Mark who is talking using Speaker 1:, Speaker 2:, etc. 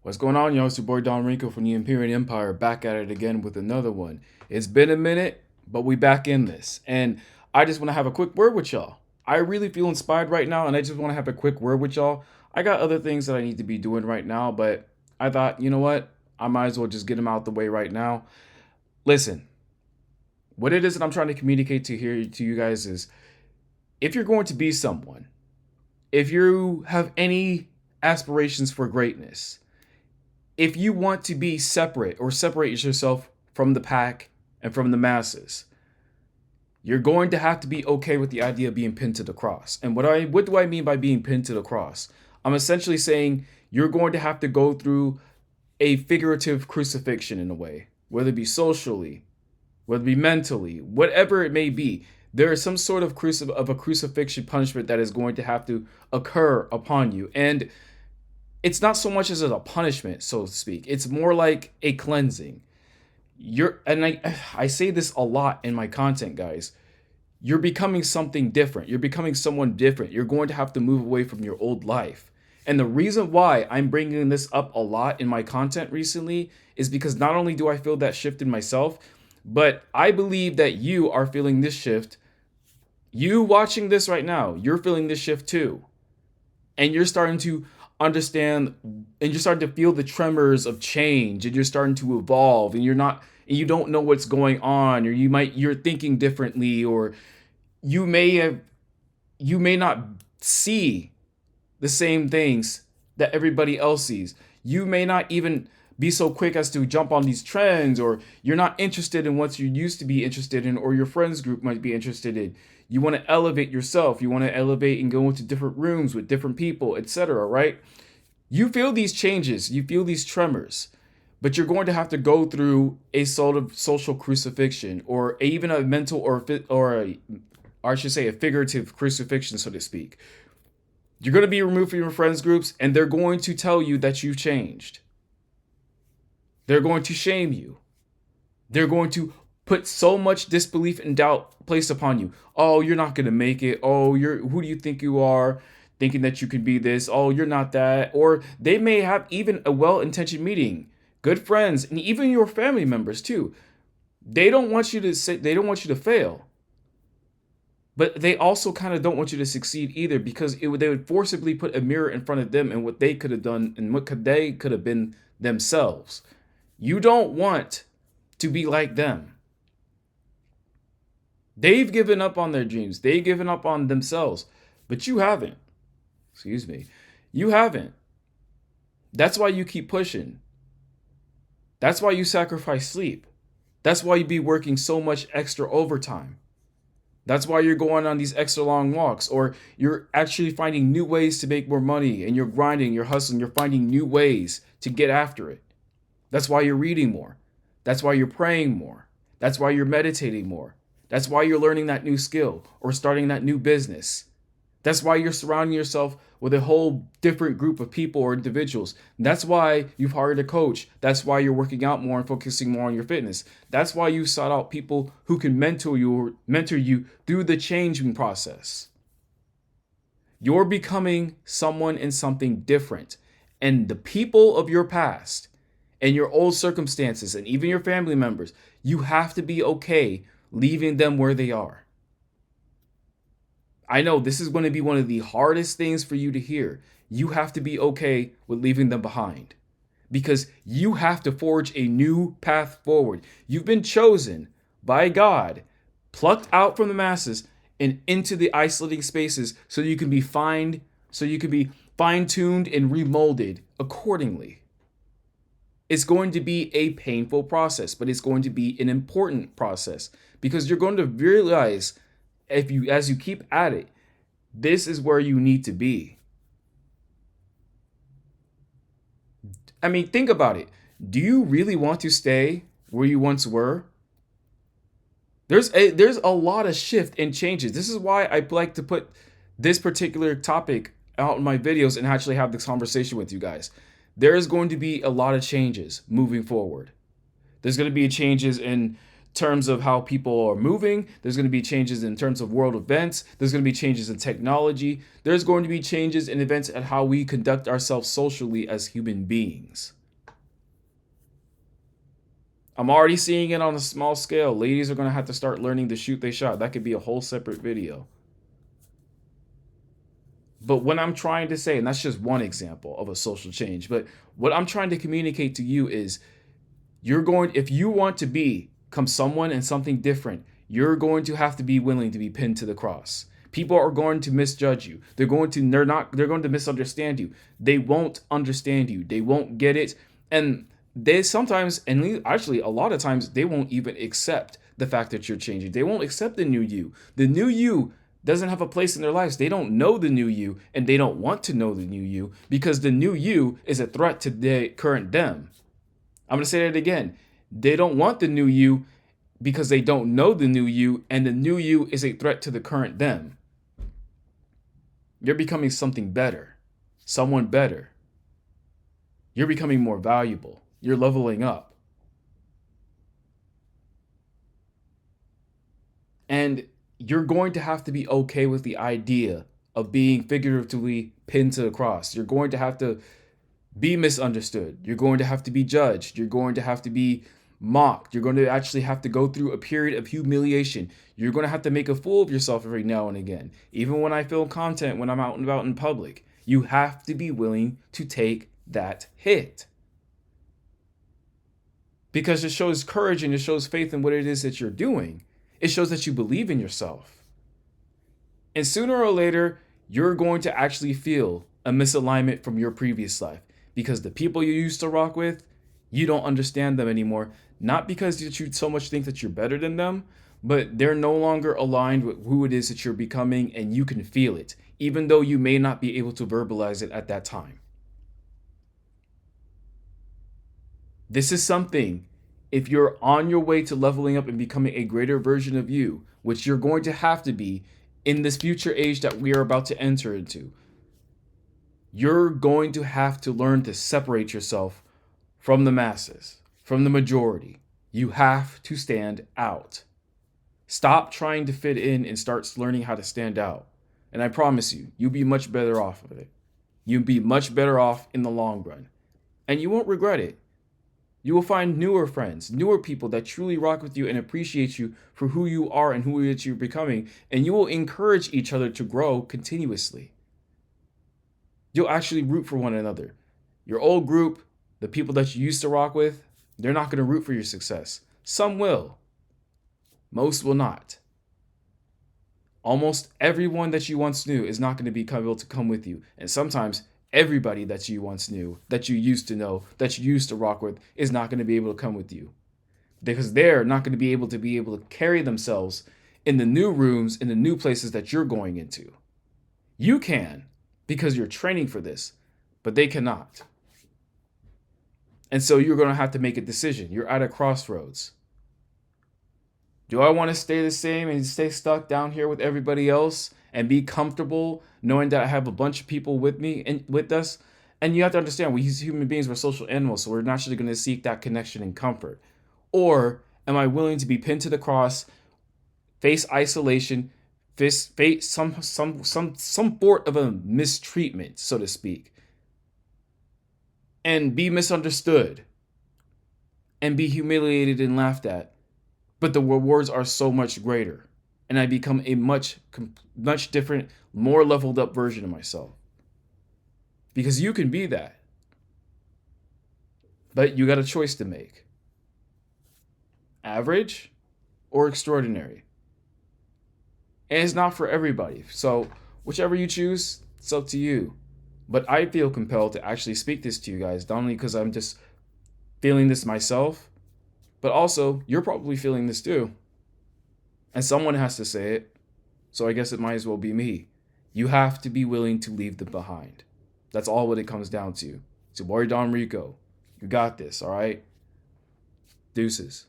Speaker 1: What's going on, y'all? It's your boy Don Rico from the Imperial Empire, back at it again with another one. It's been a minute, but we back in this. And I just want to have a quick word with y'all. I really feel inspired right now, and I just want to have a quick word with y'all. I got other things that I need to be doing right now, but I thought, you know what? I might as well just get them out the way right now. Listen, what it is that I'm trying to communicate to here to you guys is if you're going to be someone, if you have any aspirations for greatness, if you want to be separate or separate yourself from the pack and from the masses, you're going to have to be okay with the idea of being pinned to the cross. And what do I mean by being pinned to the cross? I'm essentially saying you're going to have to go through a figurative crucifixion in a way, whether it be socially, whether it be mentally, whatever it may be. There is some sort of a crucifixion punishment that is going to have to occur upon you. And it's not so much as a punishment, so to speak. It's more like a cleansing. I say this a lot in my content, guys. You're becoming something different. You're becoming someone different. You're going to have to move away from your old life. And the reason why I'm bringing this up a lot in my content recently is because not only do I feel that shift in myself, but I believe that you are feeling this shift. You watching this right now, you're feeling this shift too. And you're starting to understand and you're starting to feel the tremors of change, and you're starting to evolve, and you don't know what's going on, or you're thinking differently, or you may not see the same things that everybody else sees. You may not even be so quick as to jump on these trends, or you're not interested in what you used to be interested in, or your friends group might be interested in. You want to elevate yourself. You want to elevate and go into different rooms with different people, etc., right? You feel these changes, you feel these tremors, but you're going to have to go through a sort of social crucifixion, or even a mental or I should say a figurative crucifixion, so to speak. You're going to be removed from your friends groups, and they're going to tell you that you've changed. They're going to shame you. They're going to put so much disbelief and doubt placed upon you. Oh, you're not going to make it. Oh, who do you think you are? Thinking that you can be this. Oh, you're not that. Or they may have even a well-intentioned meeting, good friends, and even your family members too. They don't want you to fail. But they also kind of don't want you to succeed either, because they would forcibly put a mirror in front of them and what they could have done and they could have been themselves. You don't want to be like them. They've given up on their dreams. They've given up on themselves, but you haven't. Excuse me. You haven't. That's why you keep pushing. That's why you sacrifice sleep. That's why you be working so much extra overtime. That's why you're going on these extra long walks, or you're actually finding new ways to make more money, and you're grinding, you're hustling, you're finding new ways to get after it. That's why you're reading more. That's why you're praying more. That's why you're meditating more. That's why you're learning that new skill or starting that new business. That's why you're surrounding yourself with a whole different group of people or individuals. That's why you've hired a coach. That's why you're working out more and focusing more on your fitness. That's why you sought out people who can mentor you through the changing process. You're becoming someone and something different. And the people of your past and your old circumstances and even your family members, you have to be okay leaving them where they are. I know this is going to be one of the hardest things for you to hear. You have to be okay with leaving them behind, because you have to forge a new path forward. You've been chosen by God, plucked out from the masses and into the isolating spaces so you can be fine-tuned and remolded accordingly. It's going to be a painful process, but it's going to be an important process, because you're going to realize, as you keep at it, this is where you need to be. I mean, think about it. Do you really want to stay where you once were? There's a lot of shift and changes. This is why I like to put this particular topic out in my videos and actually have this conversation with you guys. There is going to be a lot of changes moving forward. There's going to be changes in terms of how people are moving. There's going to be changes in terms of world events. There's going to be changes in technology. There's going to be changes in events at how we conduct ourselves socially as human beings. I'm already seeing it on a small scale. Ladies are going to have to start learning to shoot they shot. That could be a whole separate video. But what I'm trying to say, and that's just one example of a social change, but what I'm trying to communicate to you is if you want to become someone and something different, you're going to have to be willing to be pinned to the cross. People are going to misjudge you. They're going to misunderstand you. They won't understand you. They won't get it. And they sometimes, and actually a lot of times, they won't even accept the fact that you're changing. They won't accept the new you. The new you doesn't have a place in their lives. They don't know the new you, and they don't want to know the new you because the new you is a threat to the current them. I'm going to say that again. They don't want the new you because they don't know the new you, and the new you is a threat to the current them. You're becoming something better, someone better. You're becoming more valuable. You're leveling up. And you're going to have to be okay with the idea of being figuratively pinned to the cross. You're going to have to be misunderstood. You're going to have to be judged. You're going to have to be mocked. You're going to actually have to go through a period of humiliation. You're going to have to make a fool of yourself every now and again. Even when I film content, when I'm out and about in public, you have to be willing to take that hit. Because it shows courage and it shows faith in what it is that you're doing. It shows that you believe in yourself. And sooner or later, you're going to actually feel a misalignment from your previous life because the people you used to rock with, you don't understand them anymore. Not because you so much think that you're better than them, but they're no longer aligned with who it is that you're becoming, and you can feel it, even though you may not be able to verbalize it at that time. This is something, if you're on your way to leveling up and becoming a greater version of you, which you're going to have to be in this future age that we are about to enter into, you're going to have to learn to separate yourself from the masses, from the majority. You have to stand out. Stop trying to fit in and start learning how to stand out. And I promise you, you'll be much better off of it. You'll be much better off in the long run. And you won't regret it. You will find newer friends, newer people that truly rock with you and appreciate you for who you are and who it is you're becoming. And you will encourage each other to grow continuously. You'll actually root for one another. Your old group, the people that you used to rock with, they're not going to root for your success. Some will. Most will not. Almost everyone that you once knew is not going to be able to come with you. And sometimes everybody that you once knew, that you used to know, that you used to rock with, is not going to be able to come with you. Because they're not going to be able to carry themselves in the new rooms, in the new places that you're going into. You can, because you're training for this, but they cannot. And so you're going to have to make a decision. You're at a crossroads. Do I want to stay the same and stay stuck down here with everybody else and be comfortable knowing that I have a bunch of people with me and with us? And you have to understand, we as human beings, we're social animals, so we're naturally going to seek that connection and comfort. Or am I willing to be pinned to the cross, face isolation, face some sort of a mistreatment, so to speak, and be misunderstood and be humiliated and laughed at? But the rewards are so much greater. And I become a much different, more leveled up version of myself. Because you can be that. But you got a choice to make. Average or extraordinary. And it's not for everybody. So whichever you choose, it's up to you. But I feel compelled to actually speak this to you guys, not only because I'm just feeling this myself, but also, you're probably feeling this too. And someone has to say it. So I guess it might as well be me. You have to be willing to leave them behind. That's all what it comes down to. It's your boy Don Rico. You got this, all right? Deuces.